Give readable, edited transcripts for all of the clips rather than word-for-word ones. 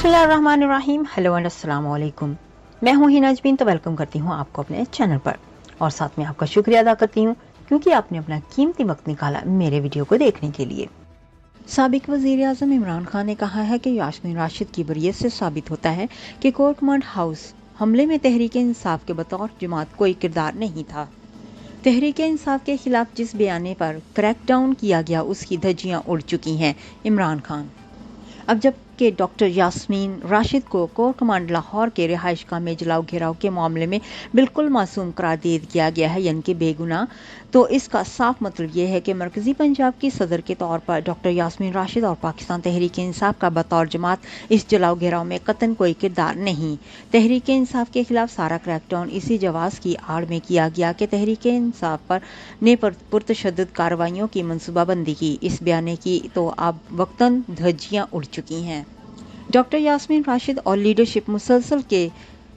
बिस्मिल्लाहिर्रहमानिर्रहीम। Hello and अस्सलाम वालेकुम। मैं हूँ हिना अजमीन, तो वेलकम करती हूँ आपको अपने चैनल पर और साथ में आपका शुक्रिया अदा करती हूँ क्योंकि आपने अपना कीमती वक्त निकाला मेरे वीडियो को देखने के लिए। साबिक वज़ीर आज़म इमरान खान ने कहा है कि यास्मीन राशिद की बरियत से साबित होता है कि कोर्ट कमांड हाउस हमले में तहरीक इंसाफ के बतौर जमात कोई किरदार नहीं था। तहरीक इंसाफ के खिलाफ जिस बयाने पर क्रैकडाउन किया गया उसकी धज्जियां उड़ चुकी हैं। इमरान खान अब जबकि डॉक्टर यास्मीन राशिद को कोर कमांड लाहौर के रिहाइश गाह में जलाओ घेराव के मामले में बिल्कुल मासूम करार दे दिया गया है, यानी कि बेगुनाह, तो इसका साफ मतलब ये है कि मरकजी पंजाब की सदर के तौर पर डॉक्टर यास्मीन राशिद और पाकिस्तान तहरीक इंसाफ का बतौर जमात इस जलाओ घेराव में कतन कोई किरदार नहीं। तहरीक इंसाफ के खिलाफ सारा क्रैकडाउन इसी जवाब की आड़ में किया गया कि तहरीक इंसाफ पर ने पुरतशद्दुद कार्रवाइयों की मनसूबाबंदी की। इस बयाने की तो अब वक्तन धज्जियां उड़ चुकी हैं। डॉक्टर यास्मीन राशिद और लीडरशिप मुसलसल के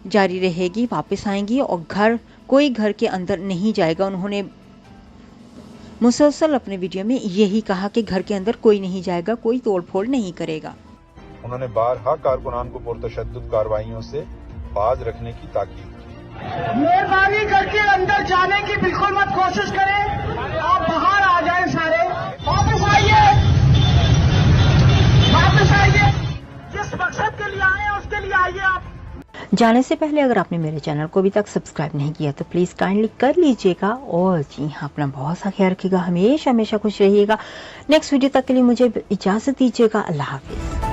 जारी रहेगी, वापस आएंगी और कोई घर के अंदर नहीं जाएगा। उन्होंने मुसलसल अपने वीडियो में यही कहा कि घर के अंदर कोई नहीं जाएगा, कोई तोड़फोड़ नहीं करेगा। उन्होंने बारहा कारकुनान को पुरतशद्दुद कार्रवाइयों से बाज रखने की ताकीद की। मेहरबानी करके अंदर जाने की बिल्कुल मत कोशिश करें, आप बाहर आ जाएं, सारे वापस आइए, वापस आइए, जिस मकसद के लिए आए हैं उसके लिए आइए। आप जाने से पहले अगर आपने मेरे चैनल को अभी तक सब्सक्राइब नहीं किया तो प्लीज काइंडली कर लीजिएगा और जी हाँ, अपना बहुत सा ख्याल रखिएगा, हमेशा खुश रहिएगा। नेक्स्ट वीडियो तक के लिए मुझे इजाजत दीजिएगा। अल्लाह हाफिज।